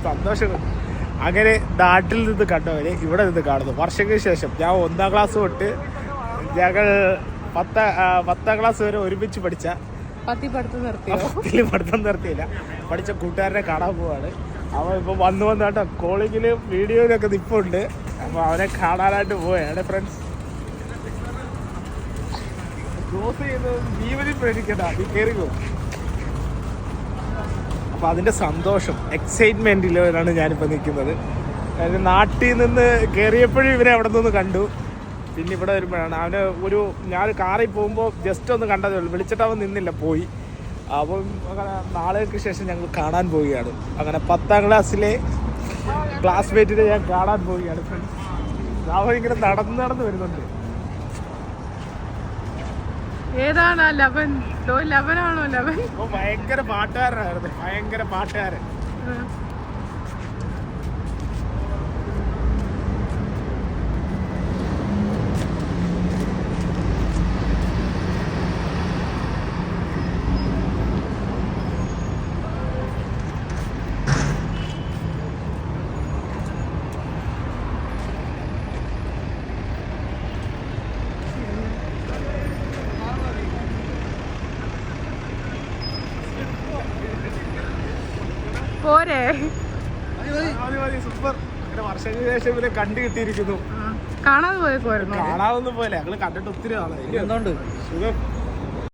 സന്തോഷം. അങ്ങനെ നാട്ടിൽ നിന്ന് കണ്ടവരെ ഇവിടെ നിന്ന് കാണുന്നു. വർഷങ്ങൾക്ക് ശേഷം ഞാൻ 1ാം ക്ലാസ് തൊട്ട് ഞങ്ങൾ 10ാം ക്ലാസ് വരെ ഒരുമിച്ച് പഠിച്ച പഠിത്തം നിർത്തിയില്ല പഠിച്ച കൂട്ടുകാരനെ കാണാൻ പോവാണ്. അവൻ ഇപ്പോൾ വന്നാട്ടോ കോളിങ്ങിലും വീഡിയോയിലൊക്കെ നിൽപ്പുണ്ട്. അപ്പോൾ അവനെ കാണാനായിട്ട് പോവുകയാണ് ഫ്രണ്ട്സ്. ക്രോസ് ചെയ്യുന്നത് ജീവനിൽ പ്രേരിക്കണ്ട, നീ കയറിക്കോ. അപ്പോൾ അതിൻ്റെ സന്തോഷം എക്സൈറ്റ്മെൻറ്റിലാണ് ഞാനിപ്പോൾ നിൽക്കുന്നത്. അതായത് നാട്ടിൽ നിന്ന് കയറിയപ്പോഴും ഇവരെ അവിടെ നിന്ന് കണ്ടു. പിന്നെ ഇവിടെ വരുമ്പോഴാണ് അവന് ഞാൻ കാറിൽ പോകുമ്പോൾ ജസ്റ്റ് ഒന്ന് കണ്ടതേ ഉള്ളൂ. വിളിച്ചിട്ട് അവൻ നിന്നില്ല, പോയി. അപ്പം അങ്ങനെ നാളുകൾക്ക് ശേഷം ഞങ്ങൾ കാണാൻ പോവുകയാണ്. അങ്ങനെ 10ാം ക്ലാസ്സിലെ ക്ലാസ്മേറ്റിനെ ഞാൻ കാണാൻ പോവുകയാണ് ഫ്രണ്ട്സ്. അവൻ ഇങ്ങനെ നടന്ന് വരുന്നുണ്ട്. ഏതാണ് ലവൻ? ലവനാണോ ലവൻ? ഭയങ്കര പാട്ടുകാരനായിരുന്നു, ഭയങ്കര പാട്ടുകാരൻ. പോരെ സൂപ്പർ. വർഷങ്ങൾക്ക് ശേഷം ഇവരെ കണ്ടു കിട്ടിയിരിക്കുന്നു. കാണാതെ പോയേക്കുമായിരുന്നു. കാണാതൊന്നും പോലെ ഞങ്ങള് കണ്ടിട്ട് ഒത്തിരി നാളായി. സുഖം.